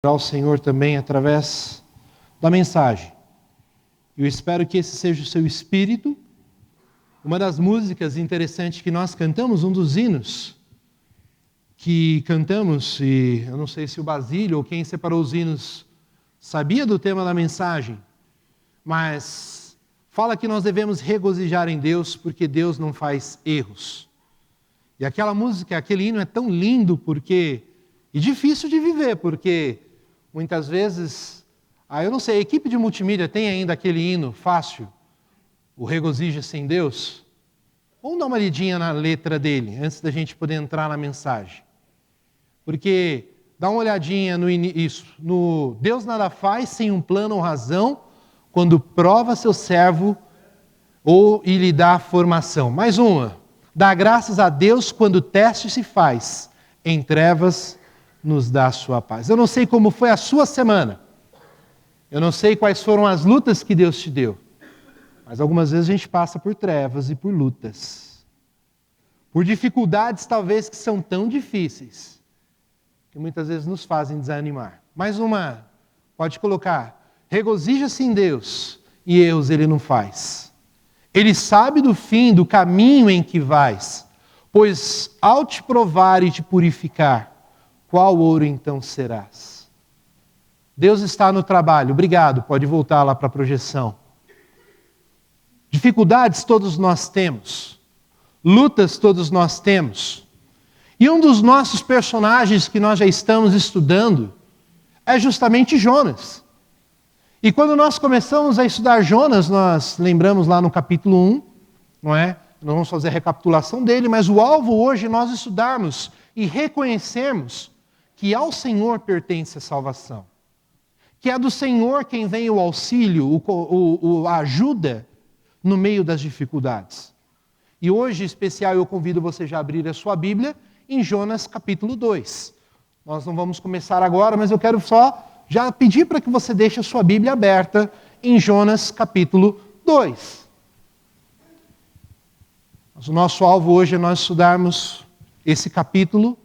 ao Senhor também através da mensagem. Eu espero que esse seja o seu espírito. Uma das músicas interessantes que nós cantamos, um dos hinos que cantamos, e eu não sei se o Basílio ou quem separou os hinos sabia do tema da mensagem, mas fala que nós devemos regozijar em Deus porque Deus não faz erros. E aquela música, aquele hino é tão lindo e difícil de viver, porque muitas vezes, eu não sei, a equipe de multimídia tem ainda aquele hino fácil, o Regozija-se em Deus? Vamos dar uma lidinha na letra dele, antes da gente poder entrar na mensagem. Porque, dá uma olhadinha no Deus nada faz sem um plano ou razão, quando prova seu servo e lhe dá formação. Mais uma, dá graças a Deus quando o teste se faz, em trevas nos dá a sua paz. Eu não sei como foi a sua semana, eu não sei quais foram as lutas que Deus te deu, mas algumas vezes a gente passa por trevas e por lutas, por dificuldades talvez que são tão difíceis, que muitas vezes nos fazem desanimar. Mais uma, pode colocar, regozija-se em Deus e erros Ele não faz. Ele sabe do fim, do caminho em que vais, pois ao te provar e te purificar, qual ouro então serás? Deus está no trabalho. Obrigado, pode voltar lá para a projeção. Dificuldades todos nós temos. Lutas todos nós temos. E um dos nossos personagens que nós já estamos estudando é justamente Jonas. E quando nós começamos a estudar Jonas, nós lembramos lá no capítulo 1, não é? Não vamos fazer a recapitulação dele, mas o alvo hoje é nós estudarmos e reconhecermos que ao Senhor pertence a salvação. Que é do Senhor quem vem o auxílio, a ajuda no meio das dificuldades. E hoje, em especial, eu convido você já a abrir a sua Bíblia em Jonas capítulo 2. Nós não vamos começar agora, mas eu quero só já pedir para que você deixe a sua Bíblia aberta em Jonas capítulo 2. Mas o nosso alvo hoje é nós estudarmos esse capítulo,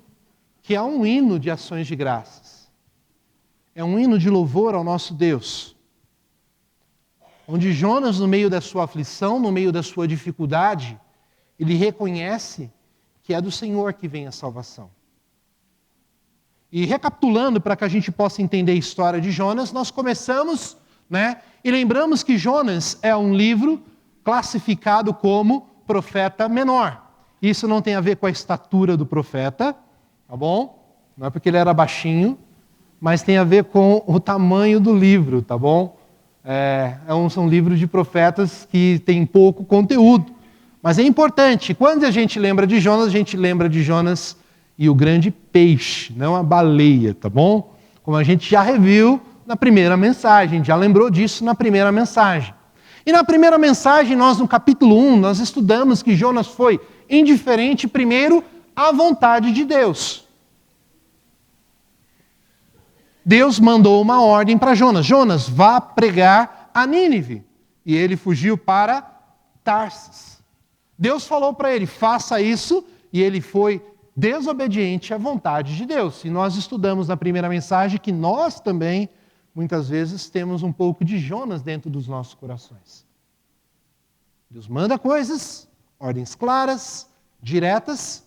que é um hino de ações de graças. É um hino de louvor ao nosso Deus. Onde Jonas, no meio da sua aflição, no meio da sua dificuldade, ele reconhece que é do Senhor que vem a salvação. E recapitulando, para que a gente possa entender a história de Jonas, nós começamos, e lembramos que Jonas é um livro classificado como profeta menor. Isso não tem a ver com a estatura do profeta, tá bom? Não é porque ele era baixinho, mas tem a ver com o tamanho do livro, tá bom? São livros de profetas que tem pouco conteúdo. Mas é importante, quando a gente lembra de Jonas, a gente lembra de Jonas e o grande peixe, não a baleia, tá bom? Como a gente já reviu na primeira mensagem, já lembrou disso na primeira mensagem. E na primeira mensagem, nós no capítulo 1, nós estudamos que Jonas foi indiferente primeiro à vontade de Deus. Deus mandou uma ordem para Jonas. Jonas, vá pregar a Nínive. E ele fugiu para Tarsis. Deus falou para ele, faça isso, e ele foi desobediente à vontade de Deus. E nós estudamos na primeira mensagem que nós também, muitas vezes, temos um pouco de Jonas dentro dos nossos corações. Deus manda coisas, ordens claras, diretas,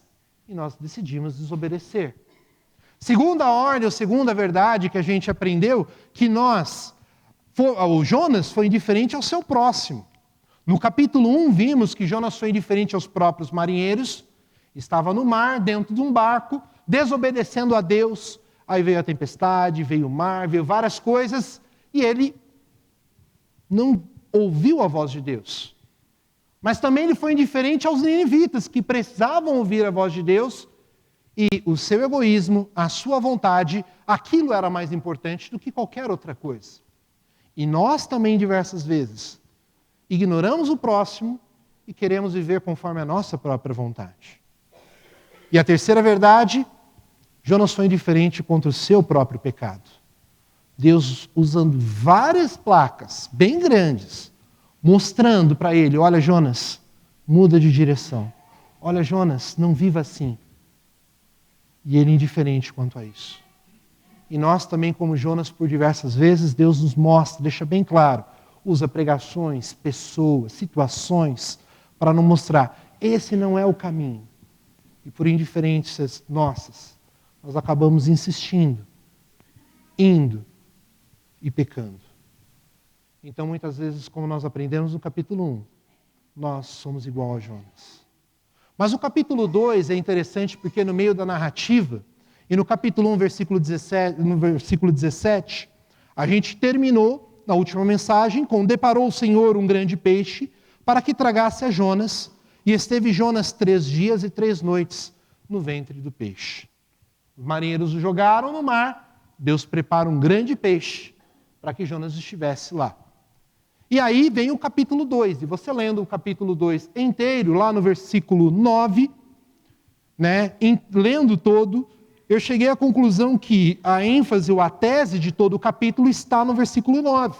e nós decidimos desobedecer. Segunda ordem, ou segunda verdade que a gente aprendeu, que o Jonas foi indiferente ao seu próximo. No capítulo 1 vimos que Jonas foi indiferente aos próprios marinheiros, estava no mar, dentro de um barco, desobedecendo a Deus. Aí veio a tempestade, veio o mar, veio várias coisas, e ele não ouviu a voz de Deus. Mas também ele foi indiferente aos ninivitas, que precisavam ouvir a voz de Deus, e o seu egoísmo, a sua vontade, aquilo era mais importante do que qualquer outra coisa. E nós também, diversas vezes, ignoramos o próximo e queremos viver conforme a nossa própria vontade. E a terceira verdade, Jonas foi indiferente contra o seu próprio pecado. Deus usando várias placas, bem grandes, mostrando para ele, olha Jonas, muda de direção. Olha Jonas, não viva assim. E ele indiferente quanto a isso. E nós também, como Jonas, por diversas vezes, Deus nos mostra, deixa bem claro, usa pregações, pessoas, situações, para nos mostrar, esse não é o caminho. E por indiferenças nossas, nós acabamos insistindo, indo e pecando. Então, muitas vezes, como nós aprendemos no capítulo 1, nós somos igual a Jonas. Mas o capítulo 2 é interessante porque no meio da narrativa, e no capítulo 1, no versículo 17, a gente terminou, na última mensagem, com deparou o Senhor um grande peixe para que tragasse a Jonas, e esteve Jonas 3 dias e 3 noites no ventre do peixe. Os marinheiros o jogaram no mar, Deus prepara um grande peixe para que Jonas estivesse lá. E aí vem o capítulo 2, e você lendo o capítulo 2 inteiro, lá no versículo 9, lendo todo, eu cheguei à conclusão que a ênfase ou a tese de todo o capítulo está no versículo 9.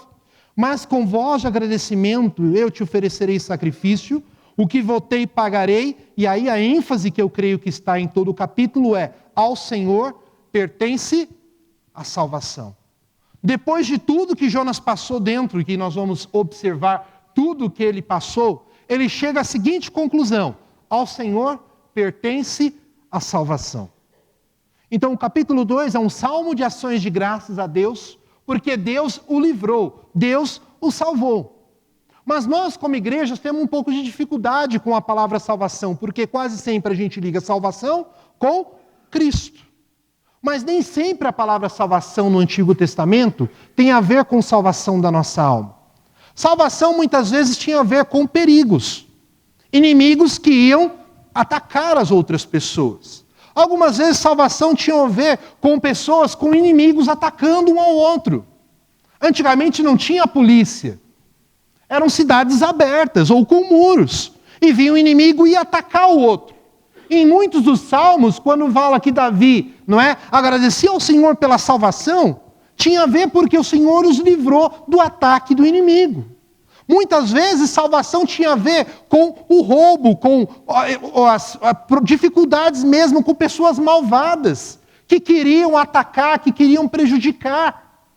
Mas com voz de agradecimento eu te oferecerei sacrifício, o que votei pagarei, e aí a ênfase que eu creio que está em todo o capítulo é: ao Senhor pertence a salvação. Depois de tudo que Jonas passou dentro, e que nós vamos observar tudo que ele passou, ele chega à seguinte conclusão: ao Senhor pertence a salvação. Então o capítulo 2 é um salmo de ações de graças a Deus, porque Deus o livrou, Deus o salvou. Mas nós, como igrejas, temos um pouco de dificuldade com a palavra salvação, porque quase sempre a gente liga salvação com Cristo. Mas nem sempre a palavra salvação no Antigo Testamento tem a ver com salvação da nossa alma. Salvação muitas vezes tinha a ver com perigos, inimigos que iam atacar as outras pessoas. Algumas vezes salvação tinha a ver com pessoas, com inimigos atacando um ao outro. Antigamente não tinha polícia. Eram cidades abertas ou com muros. E vinha um inimigo e ia atacar o outro. Em muitos dos salmos, quando fala que Davi, agradecia ao Senhor pela salvação, tinha a ver porque o Senhor os livrou do ataque do inimigo. Muitas vezes salvação tinha a ver com o roubo, com as dificuldades mesmo com pessoas malvadas, que queriam atacar, que queriam prejudicar.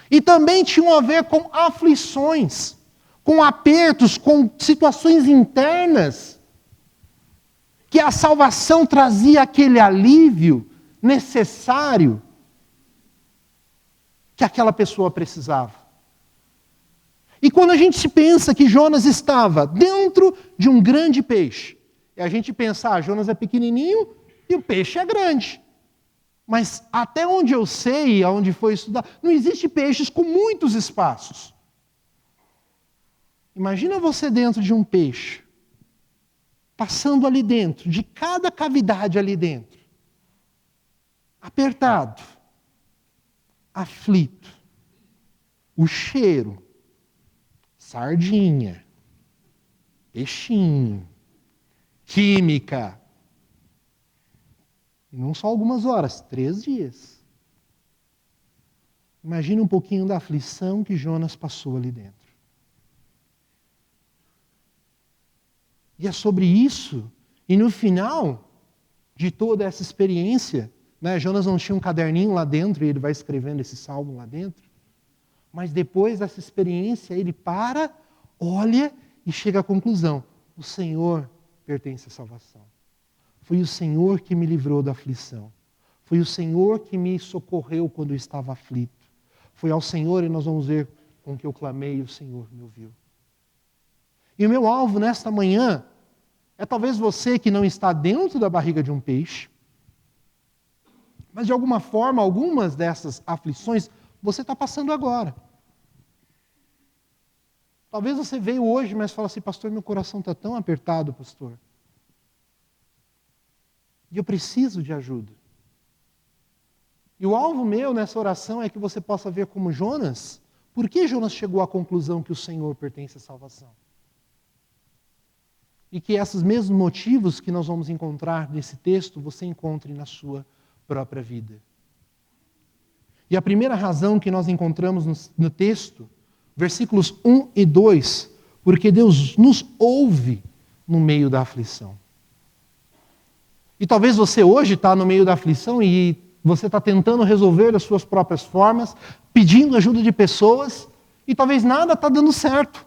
E também tinham a ver com aflições, com apertos, com situações internas, que a salvação trazia aquele alívio necessário que aquela pessoa precisava. E quando a gente pensa que Jonas estava dentro de um grande peixe, e a gente pensa, Jonas é pequenininho e o peixe é grande. Mas até onde eu sei, aonde foi estudado, não existe peixes com muitos espaços. Imagina você dentro de um peixe, passando ali dentro, de cada cavidade ali dentro, apertado, aflito, o cheiro, sardinha, peixinho, química, e não só algumas horas, 3 dias. Imagina um pouquinho da aflição que Jonas passou ali dentro. E é sobre isso, e no final de toda essa experiência, Jonas não tinha um caderninho lá dentro, e ele vai escrevendo esse salmo lá dentro, mas depois dessa experiência, ele para, olha e chega à conclusão: o Senhor pertence à salvação. Foi o Senhor que me livrou da aflição. Foi o Senhor que me socorreu quando eu estava aflito. Foi ao Senhor, e nós vamos ver com que eu clamei, e o Senhor me ouviu. E o meu alvo nesta manhã é talvez você que não está dentro da barriga de um peixe, mas de alguma forma, algumas dessas aflições você está passando agora. Talvez você veio hoje, mas fala assim: pastor, meu coração está tão apertado, pastor. E eu preciso de ajuda. E o alvo meu nessa oração é que você possa ver como Jonas, por que Jonas chegou à conclusão que o Senhor pertence à salvação. E que esses mesmos motivos que nós vamos encontrar nesse texto, você encontre na sua própria vida. E a primeira razão que nós encontramos no texto, versículos 1 e 2, porque Deus nos ouve no meio da aflição. E talvez você hoje está no meio da aflição e você está tentando resolver as suas próprias formas, pedindo ajuda de pessoas, e talvez nada está dando certo.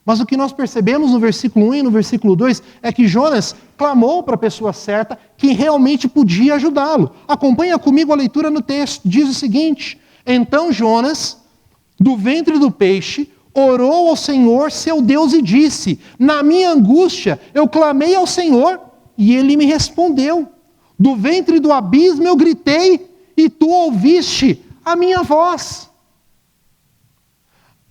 Mas o que nós percebemos no versículo 1 e no versículo 2 é que Jonas clamou para a pessoa certa que realmente podia ajudá-lo. Acompanha comigo a leitura no texto. Diz o seguinte: então Jonas, do ventre do peixe, orou ao Senhor, seu Deus, e disse: na minha angústia eu clamei ao Senhor, e ele me respondeu. Do ventre do abismo eu gritei, e tu ouviste a minha voz.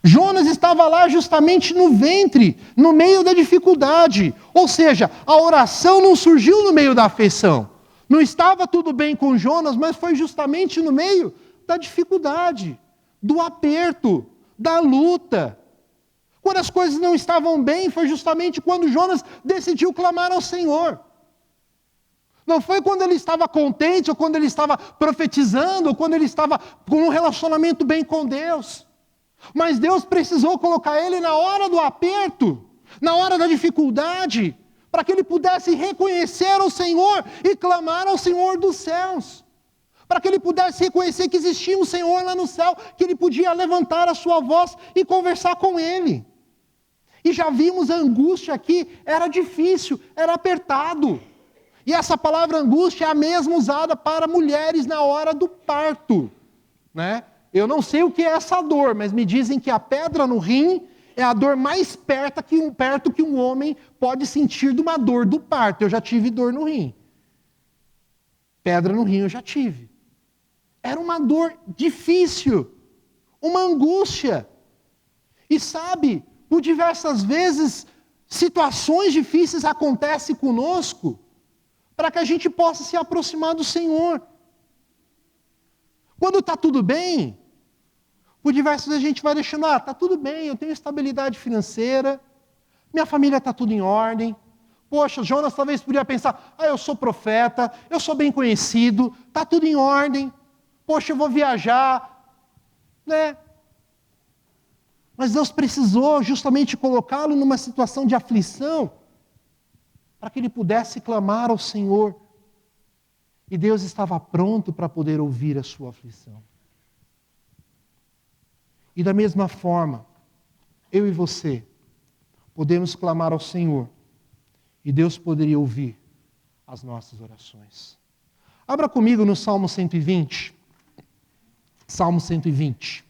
Jonas estava lá justamente no ventre, no meio da dificuldade. Ou seja, a oração não surgiu no meio da aflição. Não estava tudo bem com Jonas, mas foi justamente no meio da dificuldade, do aperto, da luta. Quando as coisas não estavam bem, foi justamente quando Jonas decidiu clamar ao Senhor. Não foi quando ele estava contente, ou quando ele estava profetizando, ou quando ele estava com um relacionamento bem com Deus. Mas Deus precisou colocar ele na hora do aperto, na hora da dificuldade, para que ele pudesse reconhecer o Senhor e clamar ao Senhor dos céus. Para que ele pudesse reconhecer que existia um Senhor lá no céu, que ele podia levantar a sua voz e conversar com ele. E já vimos a angústia aqui, era difícil, era apertado. E essa palavra angústia é a mesma usada para mulheres na hora do parto, né? Eu não sei o que é essa dor, mas me dizem que a pedra no rim é a dor mais perto que um homem pode sentir de uma dor do parto. Eu já tive dor no rim. Pedra no rim eu já tive. Era uma dor difícil, uma angústia. E sabe, por diversas vezes, situações difíceis acontecem conosco para que a gente possa se aproximar do Senhor. Quando está tudo bem, por diversas vezes a gente vai deixando, está tudo bem, eu tenho estabilidade financeira, minha família está tudo em ordem. Poxa, Jonas talvez poderia pensar, eu sou profeta, eu sou bem conhecido, está tudo em ordem. Poxa, eu vou viajar, né? Mas Deus precisou justamente colocá-lo numa situação de aflição, para que ele pudesse clamar ao Senhor. E Deus estava pronto para poder ouvir a sua aflição. E da mesma forma, eu e você podemos clamar ao Senhor e Deus poderia ouvir as nossas orações. Abra comigo no Salmo 120. Salmo 120.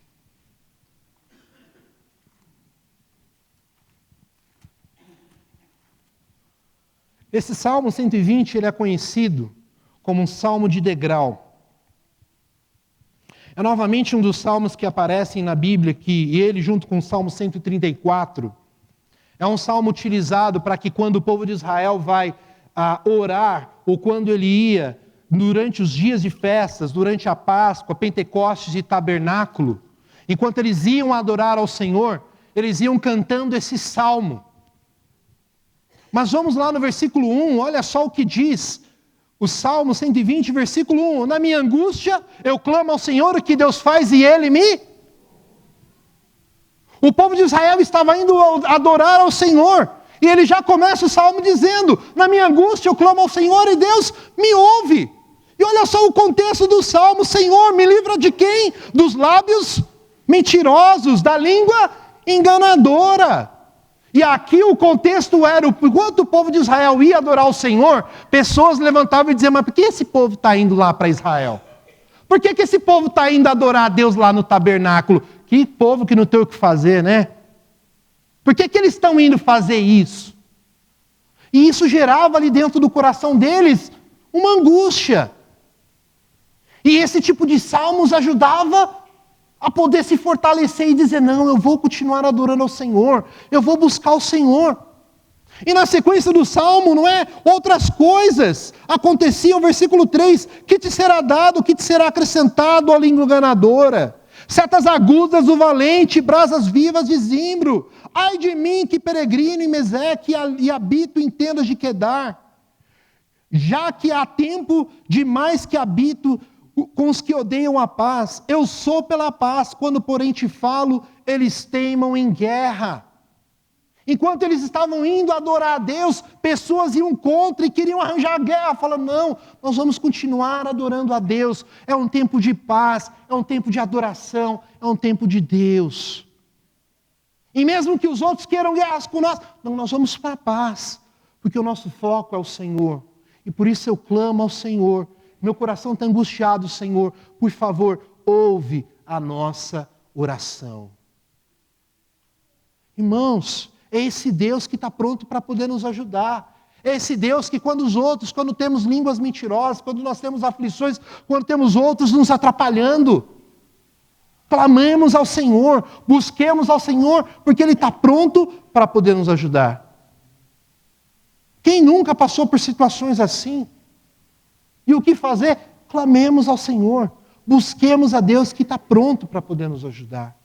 Esse Salmo 120 ele é conhecido como um salmo de degrau. É novamente um dos salmos que aparecem na Bíblia, e ele, junto com o Salmo 134, é um salmo utilizado para que quando o povo de Israel vai orar, ou quando ele ia, durante os dias de festas, durante a Páscoa, Pentecostes e Tabernáculo, enquanto eles iam adorar ao Senhor, eles iam cantando esse salmo. Mas vamos lá no versículo 1, olha só o que diz o Salmo 120, versículo 1. Na minha angústia, eu clamo ao Senhor, o que Deus faz e Ele me... O povo de Israel estava indo adorar ao Senhor. E ele já começa o Salmo dizendo, na minha angústia eu clamo ao Senhor e Deus me ouve. E olha só o contexto do Salmo. Senhor, me livra de quem? Dos lábios mentirosos, da língua enganadora. E aqui o contexto era, enquanto o povo de Israel ia adorar o Senhor, pessoas levantavam e diziam, mas por que esse povo está indo lá para Israel? Por que esse povo está indo adorar a Deus lá no tabernáculo? Que povo que não tem o que fazer, né? Por que eles estão indo fazer isso? E isso gerava ali dentro do coração deles uma angústia. E esse tipo de salmos ajudava a poder se fortalecer e dizer, não, eu vou continuar adorando ao Senhor, eu vou buscar o Senhor. E na sequência do Salmo, não é? Outras coisas aconteciam, versículo 3, que te será dado, que te será acrescentado a língua enganadora, setas agudas do valente, brasas vivas de zimbro, ai de mim que peregrino em Meseque e habito em tendas de Quedar, já que há tempo demais que habito com os que odeiam a paz, eu sou pela paz, quando porém te falo, eles teimam em guerra. Enquanto eles estavam indo adorar a Deus, pessoas iam contra e queriam arranjar guerra, falando, não, nós vamos continuar adorando a Deus. É um tempo de paz, é um tempo de adoração, é um tempo de Deus. E mesmo que os outros queiram guerras com nós, não, nós vamos para a paz, porque o nosso foco é o Senhor. E por isso eu clamo ao Senhor. Meu coração está angustiado, Senhor. Por favor, ouve a nossa oração. Irmãos, é esse Deus que está pronto para poder nos ajudar. É esse Deus que quando temos línguas mentirosas, quando nós temos aflições, quando temos outros nos atrapalhando, clamemos ao Senhor, busquemos ao Senhor, porque Ele está pronto para poder nos ajudar. Quem nunca passou por situações assim? E o que fazer? Clamemos ao Senhor, busquemos a Deus que está pronto para poder nos ajudar.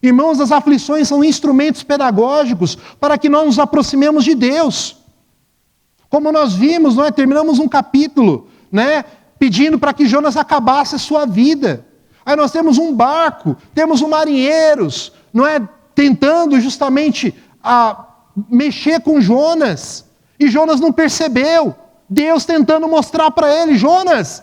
Irmãos, as aflições são instrumentos pedagógicos para que nós nos aproximemos de Deus. Como nós vimos, terminamos um capítulo, pedindo para que Jonas acabasse a sua vida. Aí nós temos um barco, temos marinheiros, tentando justamente mexer com Jonas. E Jonas não percebeu. Deus tentando mostrar para ele, Jonas,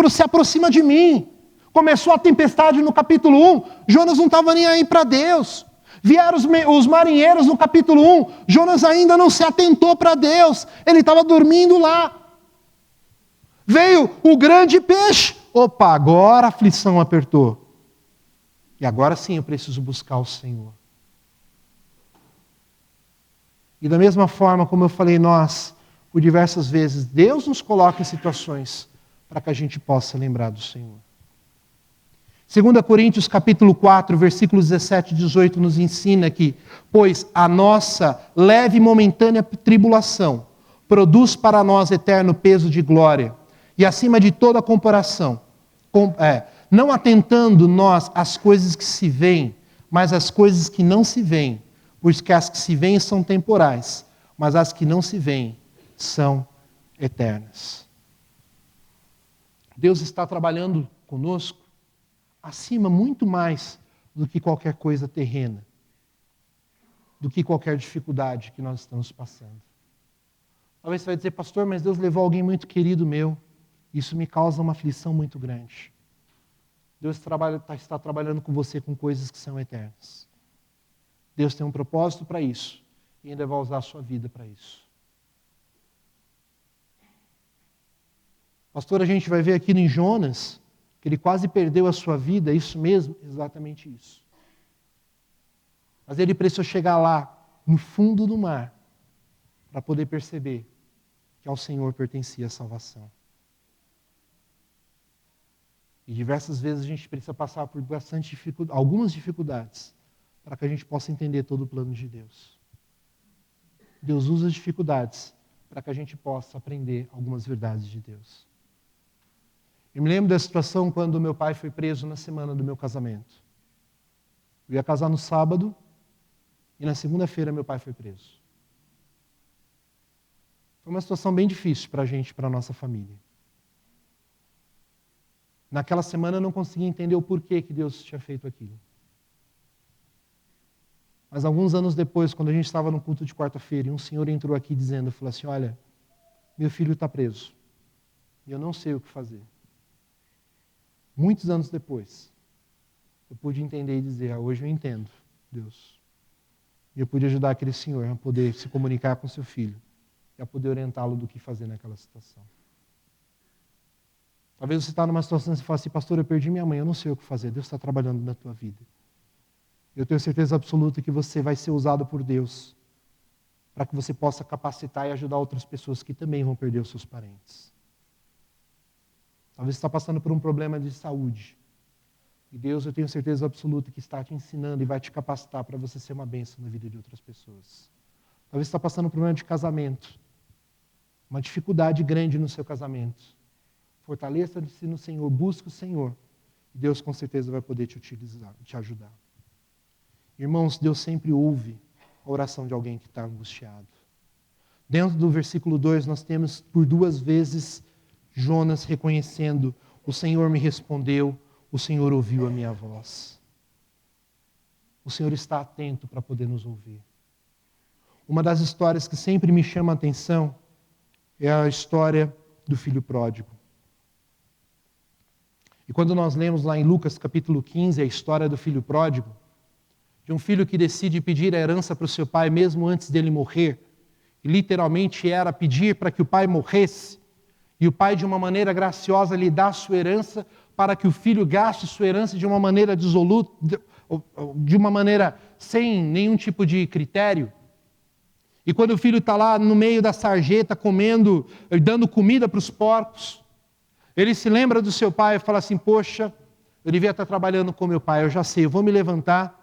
se aproxima de mim. Começou a tempestade no capítulo 1, Jonas não estava nem aí para Deus. Vieram os marinheiros no capítulo 1, Jonas ainda não se atentou para Deus, ele estava dormindo lá. Veio o grande peixe, opa, agora a aflição apertou. E agora sim eu preciso buscar o Senhor. E da mesma forma, como eu falei, por diversas vezes, Deus nos coloca em situações para que a gente possa lembrar do Senhor. 2 Coríntios capítulo 4, versículos 17 e 18 nos ensina que, pois a nossa leve e momentânea tribulação produz para nós eterno peso de glória, e acima de toda comparação, não atentando nós às coisas que se veem, mas às coisas que não se veem, porque as que se veem são temporais, mas as que não se veem são eternas. Deus está trabalhando conosco acima muito mais do que qualquer coisa terrena, do que qualquer dificuldade que nós estamos passando. Talvez você vai dizer, pastor, mas Deus levou alguém muito querido meu. Isso me causa uma aflição muito grande. Deus está trabalhando com você com coisas que são eternas. Deus tem um propósito para isso e ainda vai usar a sua vida para isso. Pastor, a gente vai ver aqui em Jonas que ele quase perdeu a sua vida, isso mesmo, exatamente isso. Mas ele precisou chegar lá, no fundo do mar, para poder perceber que ao Senhor pertencia a salvação. E diversas vezes a gente precisa passar por algumas dificuldades para que a gente possa entender todo o plano de Deus. Deus usa as dificuldades para que a gente possa aprender algumas verdades de Deus. Eu me lembro da situação quando meu pai foi preso na semana do meu casamento. Eu ia casar no sábado e na segunda-feira meu pai foi preso. Foi uma situação bem difícil para a gente, para a nossa família. Naquela semana eu não conseguia entender o porquê que Deus tinha feito aquilo. Mas alguns anos depois, quando a gente estava no culto de quarta-feira, e um senhor entrou aqui dizendo, falou assim, olha, meu filho está preso e eu não sei o que fazer. Muitos anos depois, eu pude entender e dizer, hoje eu entendo, Deus. E eu pude ajudar aquele senhor a poder se comunicar com seu filho e a poder orientá-lo do que fazer naquela situação. Talvez você está numa situação e você fala assim, pastor, eu perdi minha mãe, eu não sei o que fazer, Deus está trabalhando na tua vida. Eu tenho certeza absoluta que você vai ser usado por Deus para que você possa capacitar e ajudar outras pessoas que também vão perder os seus parentes. Talvez você está passando por um problema de saúde. E Deus, eu tenho certeza absoluta que está te ensinando e vai te capacitar para você ser uma bênção na vida de outras pessoas. Talvez você está passando por um problema de casamento. Uma dificuldade grande no seu casamento. Fortaleça-se no Senhor, busque o Senhor. E Deus com certeza vai poder te utilizar, te ajudar. Irmãos, Deus sempre ouve a oração de alguém que está angustiado. Dentro do versículo 2, nós temos por 2 vezes Jonas reconhecendo, o Senhor me respondeu, o Senhor ouviu a minha voz. O Senhor está atento para poder nos ouvir. Uma das histórias que sempre me chama a atenção é a história do filho pródigo. E quando nós lemos lá em Lucas capítulo 15 a história do filho pródigo, de um filho que decide pedir a herança para o seu pai mesmo antes dele morrer, e literalmente era pedir para que o pai morresse, e o pai de uma maneira graciosa lhe dá sua herança para que o filho gaste sua herança de uma maneira dissoluta, de uma maneira sem nenhum tipo de critério. E quando o filho está lá no meio da sarjeta comendo, dando comida para os porcos, ele se lembra do seu pai e fala assim, poxa, eu devia estar trabalhando com meu pai, eu já sei, eu vou me levantar,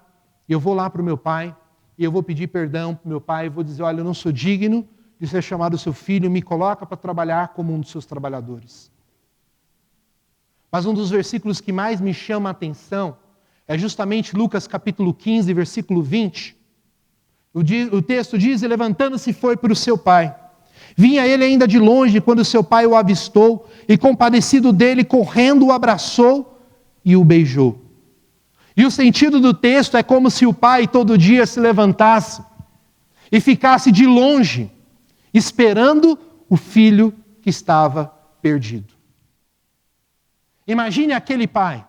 eu vou lá para o meu pai, e eu vou pedir perdão para o meu pai, e vou dizer, olha, eu não sou digno de ser chamado seu filho, me coloca para trabalhar como um dos seus trabalhadores. Mas um dos versículos que mais me chama a atenção é justamente Lucas capítulo 15, versículo 20. O texto diz, e levantando-se foi para o seu pai. Vinha ele ainda de longe quando seu pai o avistou, e compadecido dele, correndo o abraçou e o beijou. E o sentido do texto é como se o pai todo dia se levantasse e ficasse de longe, esperando o filho que estava perdido. Imagine aquele pai,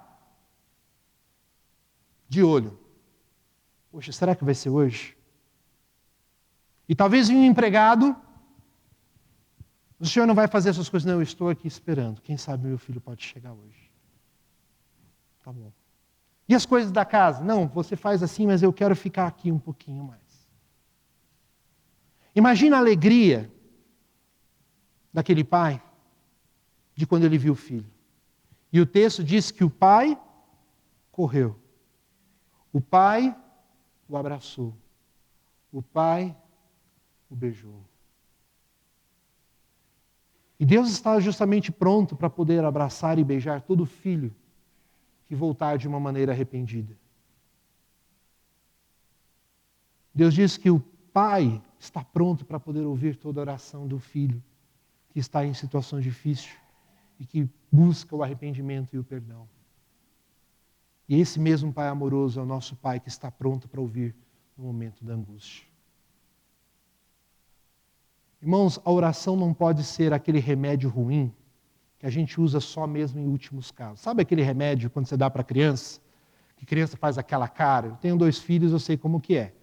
de olho. Poxa, será que vai ser hoje? E talvez um empregado, o senhor não vai fazer essas coisas, não, eu estou aqui esperando. Quem sabe meu filho pode chegar hoje. Tá bom. E as coisas da casa? Não, você faz assim, mas eu quero ficar aqui um pouquinho mais. Imagina a alegria daquele pai, de quando ele viu o filho. E o texto diz que o pai correu. O pai o abraçou. O pai o beijou. E Deus está justamente pronto para poder abraçar e beijar todo filho que voltar de uma maneira arrependida. Deus diz que o pai está pronto para poder ouvir toda a oração do filho que está em situação difícil e que busca o arrependimento e o perdão. E esse mesmo Pai amoroso é o nosso Pai que está pronto para ouvir no momento da angústia. Irmãos, a oração não pode ser aquele remédio ruim que a gente usa só mesmo em últimos casos. Sabe aquele remédio quando você dá para a criança? Que a criança faz aquela cara. Eu tenho 2 filhos, eu sei como que é.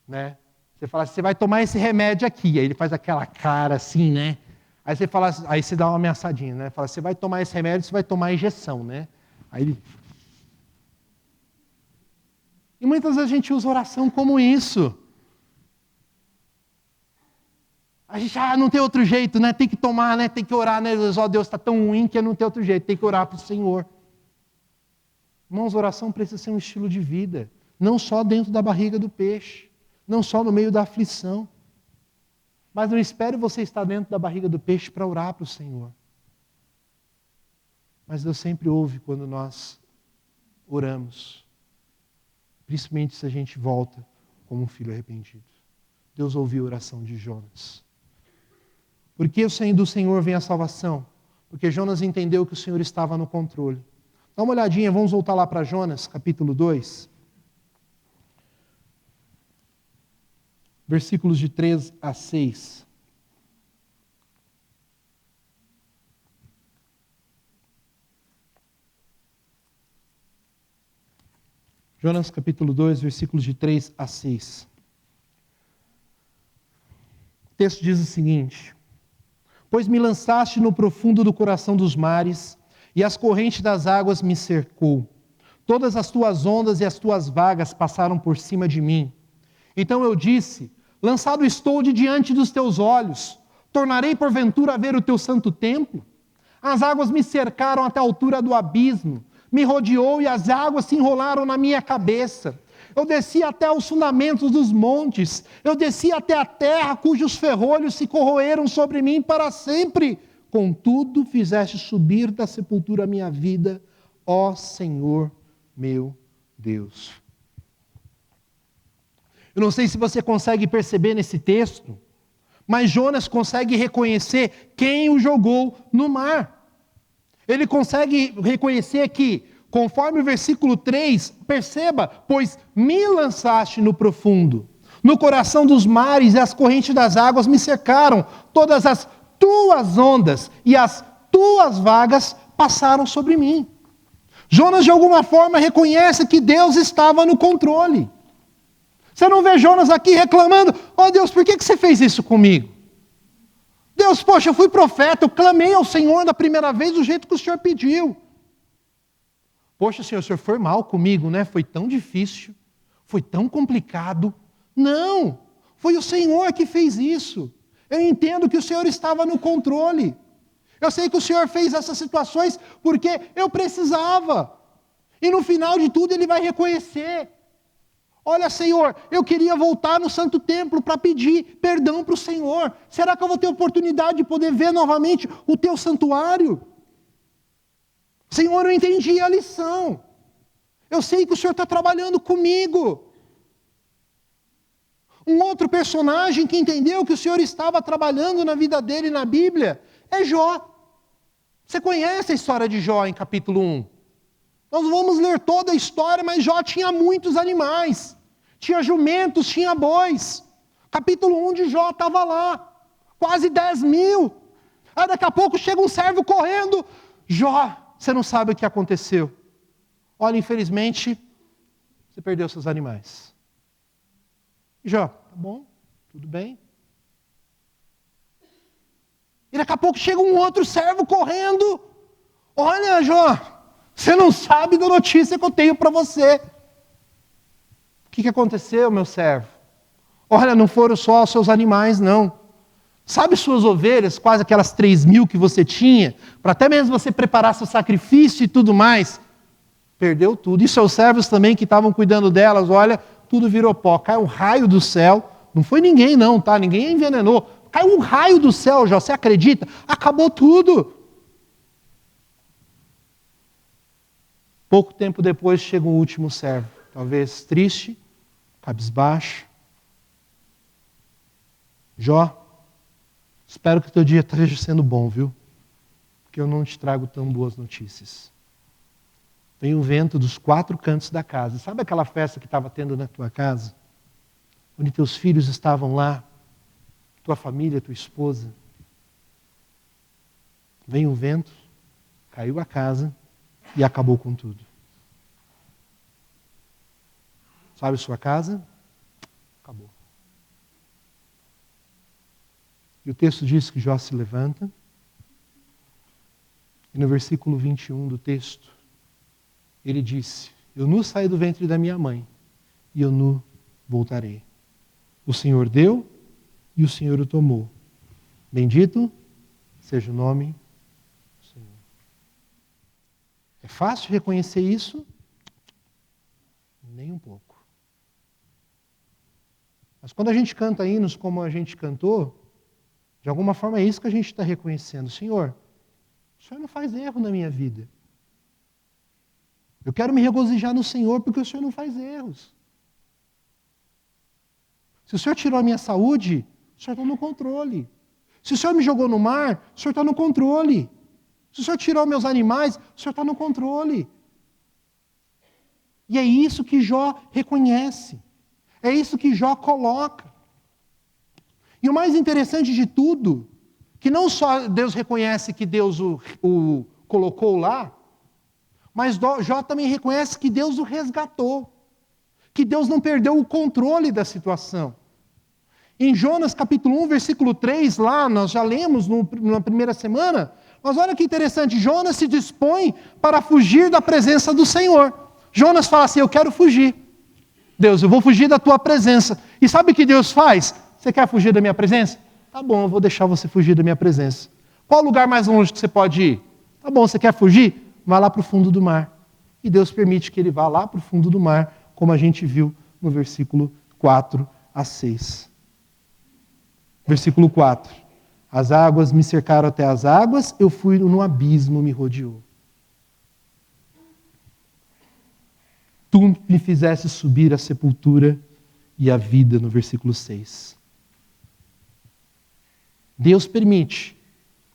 Né? Você fala assim, você vai tomar esse remédio aqui. Aí ele faz aquela cara assim, né? Aí você fala, aí você dá uma ameaçadinha, né? Fala, você vai tomar esse remédio, você vai tomar a injeção, né? Aí ele... E muitas vezes a gente usa oração como isso. A gente, não tem outro jeito, né? Tem que tomar, né? Tem que orar, né? Deus está tão ruim que não tem outro jeito, tem que orar para o Senhor. Irmãos, oração precisa ser um estilo de vida, não só dentro da barriga do peixe, não só no meio da aflição. Mas não espere você estar dentro da barriga do peixe para orar para o Senhor. Mas Deus sempre ouve quando nós oramos. Principalmente se a gente volta como um filho arrependido. Deus ouviu a oração de Jonas. Por que do Senhor vem a salvação? Porque Jonas entendeu que o Senhor estava no controle. Dá uma olhadinha, vamos voltar lá para Jonas, capítulo 2. Versículos de 3 a 6. Jonas capítulo 2, versículos de 3 a 6. O texto diz o seguinte: Pois me lançaste no profundo do coração dos mares, e as correntes das águas me cercou. Todas as tuas ondas e as tuas vagas passaram por cima de mim. Então eu disse, lançado estou de diante dos teus olhos, tornarei porventura a ver o teu santo templo? As águas me cercaram até a altura do abismo, me rodeou e as águas se enrolaram na minha cabeça. Eu desci até os fundamentos dos montes, eu desci até a terra cujos ferrolhos se corroeram sobre mim para sempre. Contudo, fizeste subir da sepultura a minha vida, ó Senhor meu Deus. Eu não sei se você consegue perceber nesse texto, mas Jonas consegue reconhecer quem o jogou no mar. Ele consegue reconhecer que, conforme o versículo 3, perceba, pois me lançaste no profundo. No coração dos mares e as correntes das águas me cercaram. Todas as tuas ondas e as tuas vagas passaram sobre mim. Jonas, de alguma forma, reconhece que Deus estava no controle. Você não vê Jonas aqui reclamando: ó Deus, por que você fez isso comigo? Deus, poxa, eu fui profeta, eu clamei ao Senhor da primeira vez do jeito que o Senhor pediu. Poxa, Senhor, o Senhor foi mal comigo, né? Foi tão difícil, foi tão complicado. Não, foi o Senhor que fez isso. Eu entendo que o Senhor estava no controle. Eu sei que o Senhor fez essas situações porque eu precisava. E no final de tudo Ele vai reconhecer: olha, Senhor, eu queria voltar no Santo Templo para pedir perdão para o Senhor. Será que eu vou ter oportunidade de poder ver novamente o teu santuário? Senhor, eu entendi a lição. Eu sei que o Senhor está trabalhando comigo. Um outro personagem que entendeu que o Senhor estava trabalhando na vida dele na Bíblia é Jó. Você conhece a história de Jó em capítulo 1. Nós não vamos ler toda a história, mas Jó tinha muitos animais. Tinha jumentos, tinha bois. Capítulo 1 de Jó estava lá. Quase 10.000. Aí daqui a pouco chega um servo correndo. Jó, você não sabe o que aconteceu. Olha, infelizmente, você perdeu seus animais. Jó, tá bom, tudo bem. E daqui a pouco chega um outro servo correndo. Olha, Jó, você não sabe da notícia que eu tenho para você. O que aconteceu, meu servo? Olha, não foram só os seus animais, não. Sabe suas ovelhas, quase aquelas 3.000 que você tinha, para até mesmo você preparar seu sacrifício e tudo mais? Perdeu tudo. E seus servos também que estavam cuidando delas, olha, tudo virou pó. Caiu um raio do céu. Não foi ninguém não, tá? Ninguém envenenou. Caiu um raio do céu, já, você acredita? Acabou tudo. Pouco tempo depois chega um último servo, talvez triste, cabisbaixo. Jó, espero que o teu dia esteja sendo bom, viu? Porque eu não te trago tão boas notícias. Vem um vento dos 4 cantos da casa. Sabe aquela festa que estava tendo na tua casa? Onde teus filhos estavam lá, tua família, tua esposa. Vem um vento, caiu a casa e acabou com tudo. Sabe sua casa? Acabou. E o texto diz que Jó se levanta. E no versículo 21 do texto, ele disse: eu nu saí do ventre da minha mãe, e eu nu voltarei. O Senhor deu, e o Senhor o tomou. Bendito seja o nome do Senhor. É fácil reconhecer isso? Nem um pouco. Mas quando a gente canta hinos como a gente cantou, de alguma forma é isso que a gente está reconhecendo. Senhor, o Senhor não faz erro na minha vida. Eu quero me regozijar no Senhor porque o Senhor não faz erros. Se o Senhor tirou a minha saúde, o Senhor está no controle. Se o Senhor me jogou no mar, o Senhor está no controle. Se o Senhor tirou meus animais, o Senhor está no controle. E é isso que Jó reconhece. É isso que Jó coloca. E o mais interessante de tudo, que não só Deus reconhece que Deus o colocou lá, mas Jó também reconhece que Deus o resgatou. Que Deus não perdeu o controle da situação. Em Jonas capítulo 1, versículo 3, lá nós já lemos na primeira semana, mas olha que interessante, Jonas se dispõe para fugir da presença do Senhor. Jonas fala assim: eu quero fugir. Deus, eu vou fugir da tua presença. E sabe o que Deus faz? Você quer fugir da minha presença? Tá bom, eu vou deixar você fugir da minha presença. Qual o lugar mais longe que você pode ir? Tá bom, você quer fugir? Vá lá para o fundo do mar. E Deus permite que ele vá lá para o fundo do mar, como a gente viu no versículo 4 a 6. Versículo 4. As águas me cercaram até as águas, eu fui no abismo, me rodeou. Tu me fizeste subir à sepultura e à vida, no versículo 6. Deus permite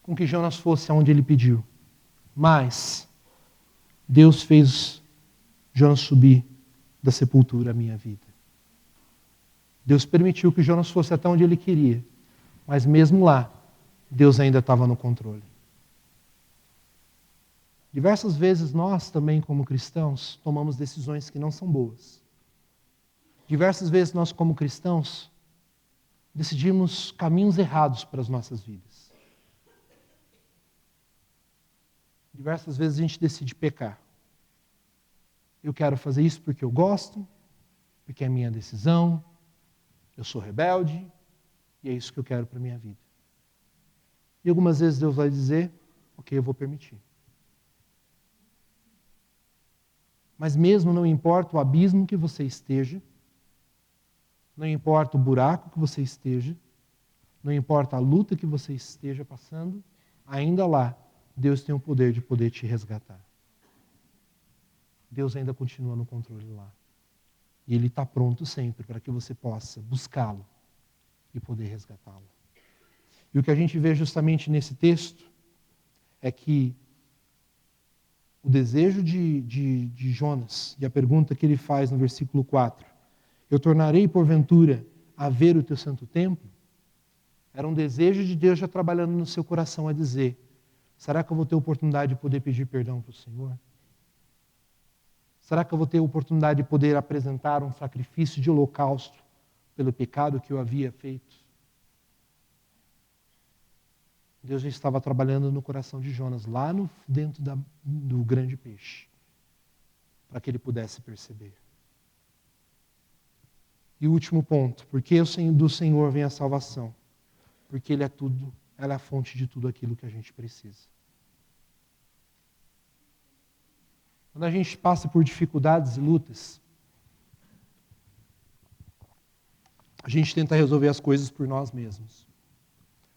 com que Jonas fosse aonde ele pediu, mas Deus fez Jonas subir da sepultura à minha vida. Deus permitiu que Jonas fosse até onde ele queria. Mas mesmo lá, Deus ainda estava no controle. Diversas vezes nós também, como cristãos, tomamos decisões que não são boas. Diversas vezes nós, como cristãos, decidimos caminhos errados para as nossas vidas. Diversas vezes a gente decide pecar. Eu quero fazer isso porque eu gosto, porque é minha decisão, eu sou rebelde, e é isso que eu quero para a minha vida. E algumas vezes Deus vai dizer, ok, eu vou permitir. Mas mesmo não importa o abismo que você esteja, não importa o buraco que você esteja, não importa a luta que você esteja passando, ainda lá, Deus tem o poder de poder te resgatar. Deus ainda continua no controle lá. E Ele está pronto sempre para que você possa buscá-lo e poder resgatá-lo. E o que a gente vê justamente nesse texto é que o desejo de Jonas, e a pergunta que ele faz no versículo 4, eu tornarei porventura a ver o teu santo templo? Era um desejo de Deus já trabalhando no seu coração a dizer, será que eu vou ter oportunidade de poder pedir perdão para o Senhor? Será que eu vou ter oportunidade de poder apresentar um sacrifício de holocausto pelo pecado que eu havia feito? Deus já estava trabalhando no coração de Jonas, lá dentro do grande peixe, para que ele pudesse perceber. E o último ponto, porque do Senhor vem a salvação? Porque Ele é tudo, ela é a fonte de tudo aquilo que a gente precisa. Quando a gente passa por dificuldades e lutas, a gente tenta resolver as coisas por nós mesmos.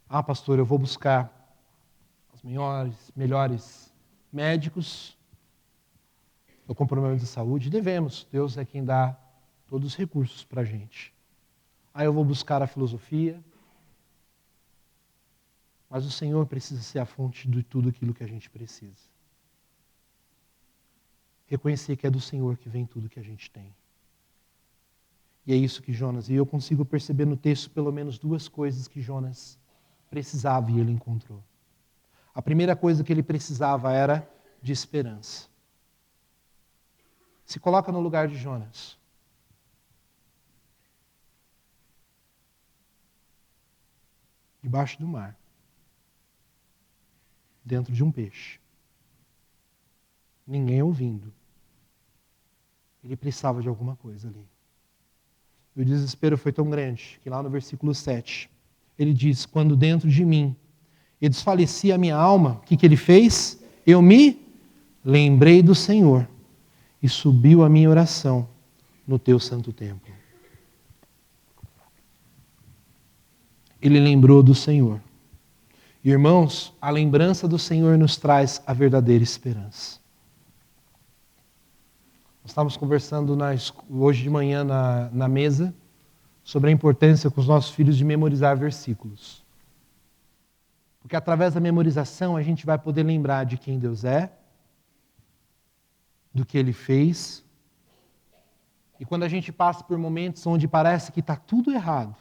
Ah, pastor, eu vou buscar os melhores médicos. Estou com problemas de saúde. Devemos. Deus é quem dá todos os recursos para a gente. Aí eu vou buscar a filosofia. Mas o Senhor precisa ser a fonte de tudo aquilo que a gente precisa. Reconhecer que é do Senhor que vem tudo que a gente tem. E é isso que Jonas... E eu consigo perceber no texto pelo menos duas coisas que Jonas precisava e ele encontrou. A primeira coisa que ele precisava era de esperança. Se coloca no lugar de Jonas. Debaixo do mar. Dentro de um peixe. Ninguém ouvindo. Ele precisava de alguma coisa ali. E o desespero foi tão grande que lá no versículo 7, ele diz, quando dentro de mim eu desfalecia a minha alma, o que ele fez? Eu me lembrei do Senhor e subiu a minha oração no teu santo templo. Ele lembrou do Senhor. Irmãos, a lembrança do Senhor nos traz a verdadeira esperança. Nós estávamos conversando hoje de manhã na mesa sobre a importância com os nossos filhos de memorizar versículos. Porque através da memorização a gente vai poder lembrar de quem Deus é, do que Ele fez. E quando a gente passa por momentos onde parece que está tudo errado,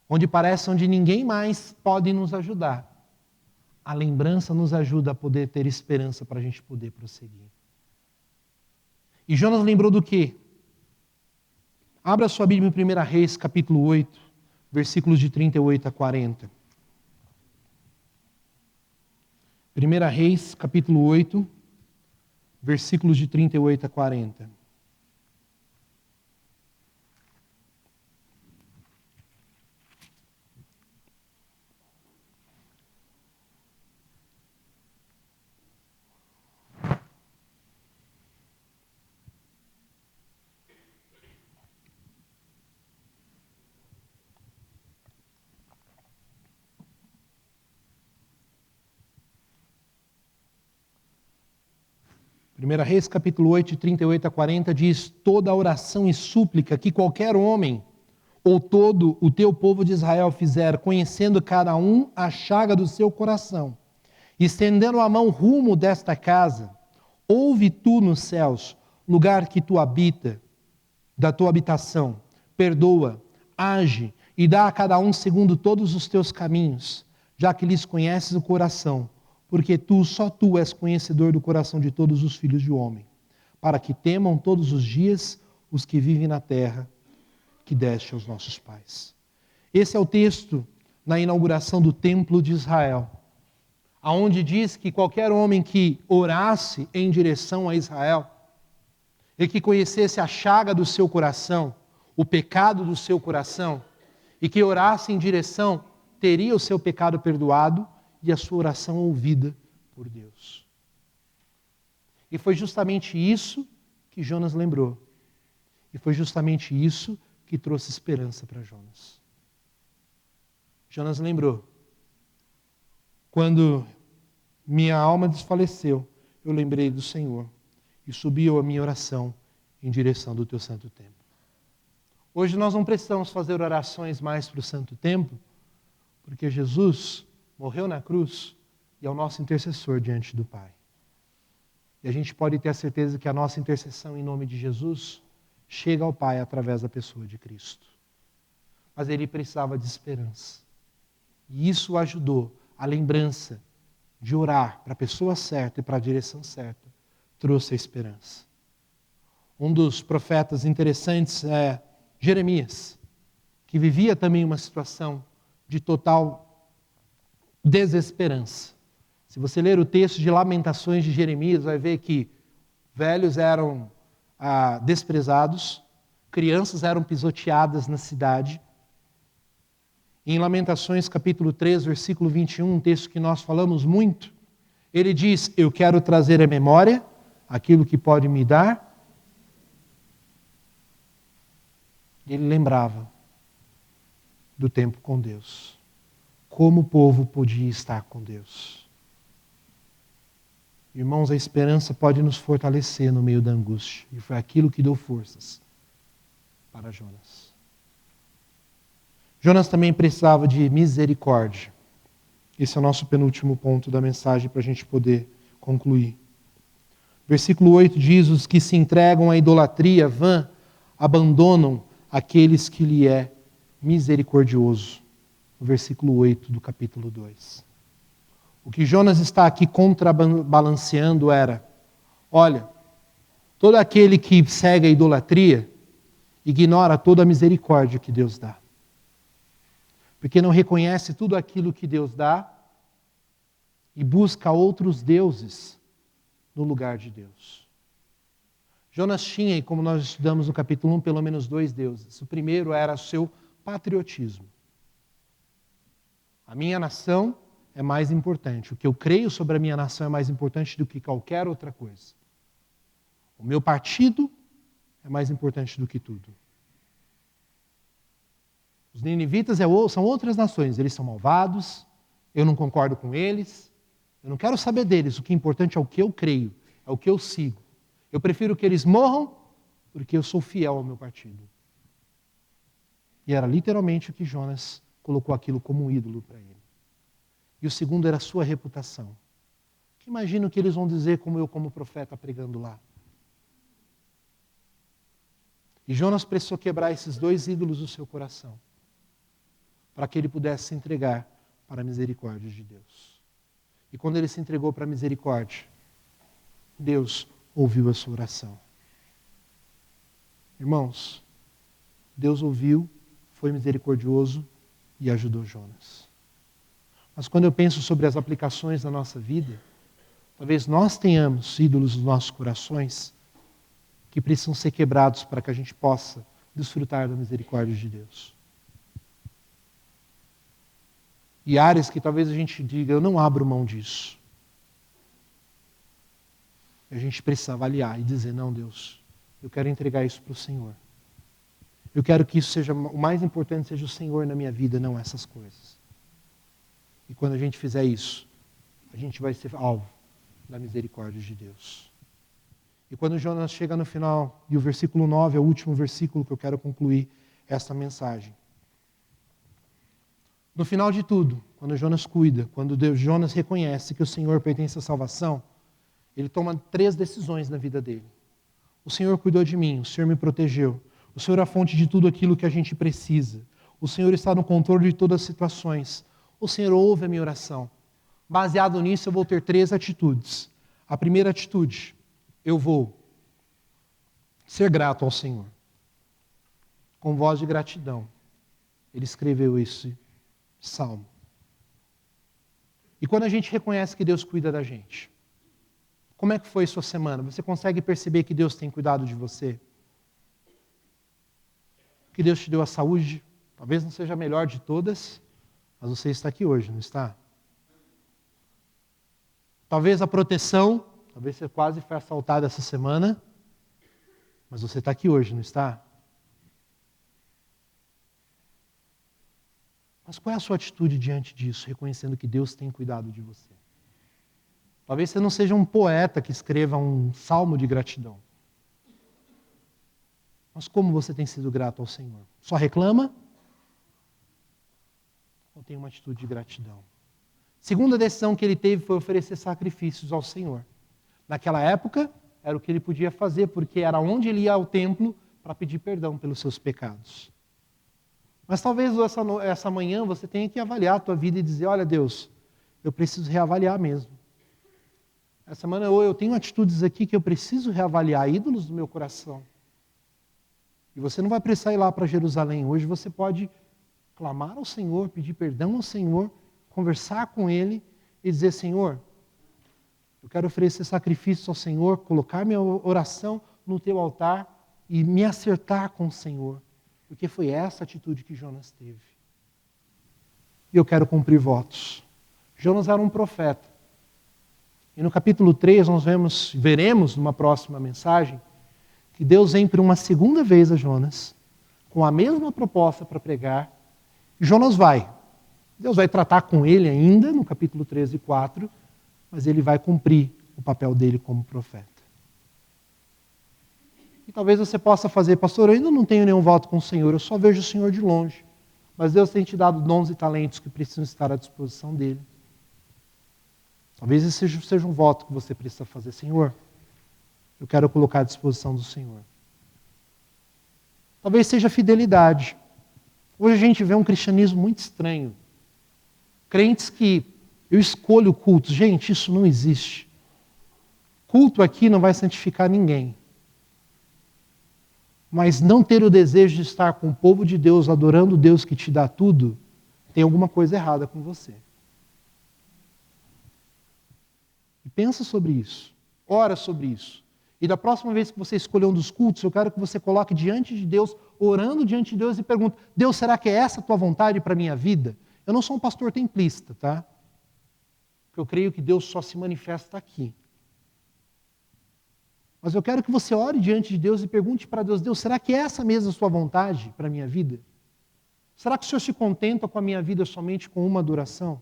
onde ninguém mais pode nos ajudar, a lembrança nos ajuda a poder ter esperança para a gente poder prosseguir. E Jonas lembrou do quê? Abra sua Bíblia em 1 Reis, capítulo 8, versículos de 38 a 40. 1 Reis, capítulo 8, versículos de 38 a 40. Primeira Reis, capítulo 8, de 38 a 40, diz, toda oração e súplica que qualquer homem ou todo o teu povo de Israel fizer, conhecendo cada um a chaga do seu coração, estendendo a mão rumo desta casa, ouve tu nos céus, lugar que tu habita, da tua habitação, perdoa age e dá a cada um segundo todos os teus caminhos, já que lhes conheces o coração, porque só tu és conhecedor do coração de todos os filhos do homem, para que temam todos os dias os que vivem na terra que deste aos nossos pais. Esse é o texto na inauguração do Templo de Israel, aonde diz que qualquer homem que orasse em direção a Israel e que conhecesse a chaga do seu coração, o pecado do seu coração, e que orasse em direção, teria o seu pecado perdoado e a sua oração ouvida por Deus. E foi justamente isso que Jonas lembrou. E foi justamente isso que trouxe esperança para Jonas. Jonas lembrou: quando minha alma desfaleceu, eu lembrei do Senhor e subiu a minha oração em direção do teu santo templo. Hoje nós não precisamos fazer orações mais para o santo templo, porque Jesus morreu na cruz e é o nosso intercessor diante do Pai. E a gente pode ter a certeza que a nossa intercessão em nome de Jesus chega ao Pai através da pessoa de Cristo. Mas ele precisava de esperança. E isso ajudou, a lembrança de orar para a pessoa certa e para a direção certa, trouxe a esperança. Um dos profetas interessantes é Jeremias, que vivia também uma situação de total desesperança. Se você ler o texto de Lamentações de Jeremias, vai ver que velhos eram desprezados, crianças eram pisoteadas na cidade. Em Lamentações capítulo 3, versículo 21, um texto que nós falamos muito, ele diz: eu quero trazer à memória aquilo que pode me dar. Ele lembrava do tempo com Deus, como o povo podia estar com Deus. Irmãos, a esperança pode nos fortalecer no meio da angústia, e foi aquilo que deu forças para Jonas. Jonas também precisava de misericórdia. Esse é o nosso penúltimo ponto da mensagem para a gente poder concluir. Versículo 8 diz: os que se entregam à idolatria vã abandonam aqueles que lhe é misericordioso. No versículo 8 do capítulo 2. O que Jonas está aqui contrabalanceando era: olha, todo aquele que segue a idolatria ignora toda a misericórdia que Deus dá. Porque não reconhece tudo aquilo que Deus dá e busca outros deuses no lugar de Deus. Jonas tinha, e como nós estudamos no capítulo 1, pelo menos 2 deuses. O primeiro era o seu patriotismo. A minha nação é mais importante. O que eu creio sobre a minha nação é mais importante do que qualquer outra coisa. O meu partido é mais importante do que tudo. Os ninivitas são outras nações, eles são malvados, eu não concordo com eles, eu não quero saber deles, o que é importante é o que eu creio, é o que eu sigo. Eu prefiro que eles morram, porque eu sou fiel ao meu partido. E era literalmente o que Jonas colocou aquilo como um ídolo para ele. E o segundo era a sua reputação. Que imagino o que eles vão dizer como eu, como profeta, pregando lá. E Jonas precisou quebrar esses 2 ídolos do seu coração, para que ele pudesse se entregar para a misericórdia de Deus. E quando ele se entregou para a misericórdia, Deus ouviu a sua oração. Irmãos, Deus ouviu, foi misericordioso e ajudou Jonas. Mas quando eu penso sobre as aplicações da nossa vida, talvez nós tenhamos ídolos nos nossos corações que precisam ser quebrados para que a gente possa desfrutar da misericórdia de Deus. E áreas que talvez a gente diga: eu não abro mão disso. A gente precisa avaliar e dizer: não, Deus, eu quero entregar isso para o Senhor. Eu quero que isso seja, o mais importante seja o Senhor na minha vida, não essas coisas. E quando a gente fizer isso, a gente vai ser alvo da misericórdia de Deus. E quando Jonas chega no final, e o versículo 9 é o último versículo que eu quero concluir esta mensagem. No final de tudo, quando Jonas cuida, quando Jonas reconhece que o Senhor pertence à salvação, ele toma 3 decisões na vida dele. O Senhor cuidou de mim, o Senhor me protegeu, O Senhor é a fonte de tudo aquilo que a gente precisa. O Senhor está no controle de todas as situações. O Senhor ouve a minha oração. Baseado nisso, eu vou ter 3 atitudes. A primeira atitude, eu vou ser grato ao Senhor. Com voz de gratidão. Ele escreveu esse salmo. E quando a gente reconhece que Deus cuida da gente, como é que foi sua semana? Você consegue perceber que Deus tem cuidado de você? Que Deus te deu a saúde, talvez não seja a melhor de todas, mas você está aqui hoje, não está? Talvez a proteção, talvez você quase foi assaltado essa semana, mas você está aqui hoje, não está? Mas qual é a sua atitude diante disso, reconhecendo que Deus tem cuidado de você? Talvez você não seja um poeta que escreva um salmo de gratidão. Mas como você tem sido grato ao Senhor? Só reclama? Ou tem uma atitude de gratidão? Segunda decisão que ele teve foi oferecer sacrifícios ao Senhor. Naquela época, era o que ele podia fazer, porque era onde ele ia ao templo para pedir perdão pelos seus pecados. Mas talvez essa manhã você tenha que avaliar a tua vida e dizer, olha Deus, eu preciso reavaliar mesmo. Essa semana eu tenho atitudes aqui que eu preciso reavaliar, ídolos do meu coração. E você não vai precisar ir lá para Jerusalém. Hoje você pode clamar ao Senhor, pedir perdão ao Senhor, conversar com Ele e dizer, Senhor, eu quero oferecer sacrifício ao Senhor, colocar minha oração no teu altar e me acertar com o Senhor. Porque foi essa atitude que Jonas teve. E eu quero cumprir votos. Jonas era um profeta. E no capítulo 3 nós veremos numa próxima mensagem que Deus vem por uma segunda vez a Jonas com a mesma proposta para pregar. E Jonas vai. Deus vai tratar com ele ainda no capítulo 13 e 4, mas ele vai cumprir o papel dele como profeta. E talvez você possa fazer, pastor, eu ainda não tenho nenhum voto com o Senhor, eu só vejo o Senhor de longe. Mas Deus tem te dado dons e talentos que precisam estar à disposição dele. Talvez esse seja um voto que você precisa fazer. Senhor, eu quero colocar à disposição do Senhor. Talvez seja fidelidade. Hoje a gente vê um cristianismo muito estranho. Crentes que eu escolho cultos. Gente, isso não existe. Culto aqui não vai santificar ninguém. Mas não ter o desejo de estar com o povo de Deus, adorando o Deus que te dá tudo, tem alguma coisa errada com você. E pensa sobre isso. Ora sobre isso. E da próxima vez que você escolher um dos cultos, eu quero que você coloque diante de Deus, orando diante de Deus e pergunte, Deus, será que é essa a tua vontade para a minha vida? Eu não sou um pastor templista, tá? Porque eu creio que Deus só se manifesta aqui. Mas eu quero que você ore diante de Deus e pergunte para Deus, Deus, será que é essa mesmo a sua vontade para a minha vida? Será que o Senhor se contenta com a minha vida somente com uma adoração?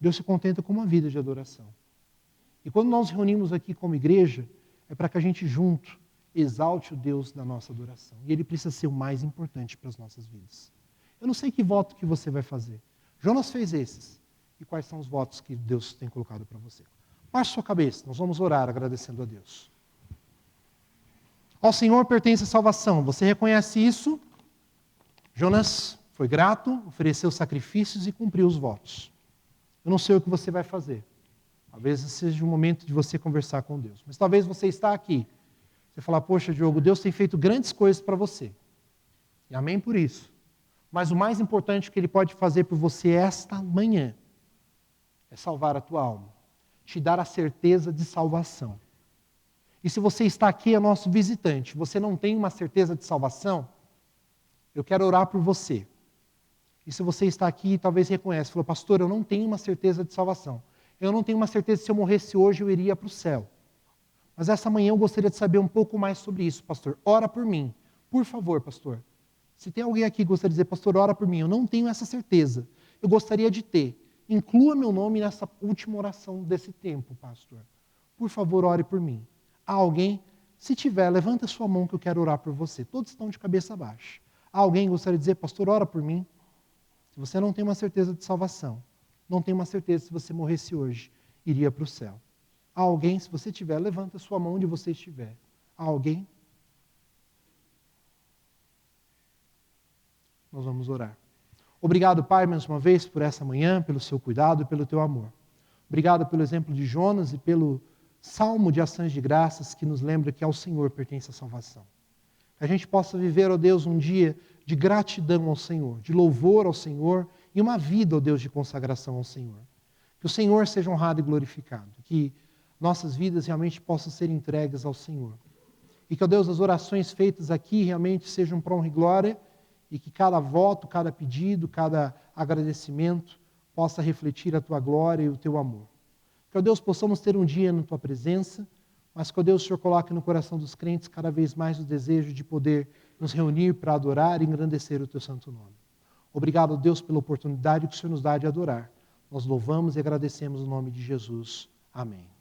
Deus se contenta com uma vida de adoração. E quando nós nos reunimos aqui como igreja, é para que a gente junto exalte o Deus da nossa adoração. E Ele precisa ser o mais importante para as nossas vidas. Eu não sei que voto que você vai fazer. Jonas fez esses. E quais são os votos que Deus tem colocado para você? Baixe sua cabeça, nós vamos orar agradecendo a Deus. Ao Senhor pertence a salvação. Você reconhece isso? Jonas foi grato, ofereceu sacrifícios e cumpriu os votos. Eu não sei o que você vai fazer. Talvez seja o momento de você conversar com Deus. Mas talvez você está aqui. Você falar, poxa, Diogo, Deus tem feito grandes coisas para você. E amém por isso. Mas o mais importante que Ele pode fazer por você esta manhã é salvar a tua alma. Te dar a certeza de salvação. E se você está aqui, é nosso visitante, você não tem uma certeza de salvação, eu quero orar por você. E se você está aqui e talvez reconhece, falou, pastor, eu não tenho uma certeza de salvação. Eu não tenho uma certeza se eu morresse hoje eu iria para o céu. Mas essa manhã eu gostaria de saber um pouco mais sobre isso, pastor. Ora por mim. Por favor, pastor. Se tem alguém aqui que gostaria de dizer, pastor, ora por mim. Eu não tenho essa certeza. Eu gostaria de ter. Inclua meu nome nessa última oração desse tempo, pastor. Por favor, ore por mim. Há alguém? Se tiver, levanta sua mão que eu quero orar por você. Todos estão de cabeça baixa. Há alguém que gostaria de dizer, pastor, ora por mim? Se você não tem uma certeza de salvação, não tem uma certeza se você morresse hoje, iria para o céu. Há alguém? Se você tiver, levanta sua mão onde você estiver. Há alguém? Nós vamos orar. Obrigado, Pai, mais uma vez por essa manhã, pelo seu cuidado e pelo teu amor. Obrigado pelo exemplo de Jonas e pelo salmo de ações de graças que nos lembra que ao Senhor pertence a salvação. Que a gente possa viver, ó Deus, um dia de gratidão ao Senhor, de louvor ao Senhor e uma vida, ó Deus, de consagração ao Senhor. Que o Senhor seja honrado e glorificado, que nossas vidas realmente possam ser entregues ao Senhor. E que, ó Deus, as orações feitas aqui realmente sejam para honra e glória e que cada voto, cada pedido, cada agradecimento possa refletir a Tua glória e o Teu amor. Que, ó Deus, possamos ter um dia na Tua presença, mas que, ó Deus, o Senhor coloque no coração dos crentes cada vez mais o desejo de poder nos reunir para adorar e engrandecer o Teu santo nome. Obrigado, Deus, pela oportunidade que o Senhor nos dá de adorar. Nós louvamos e agradecemos o nome de Jesus. Amém.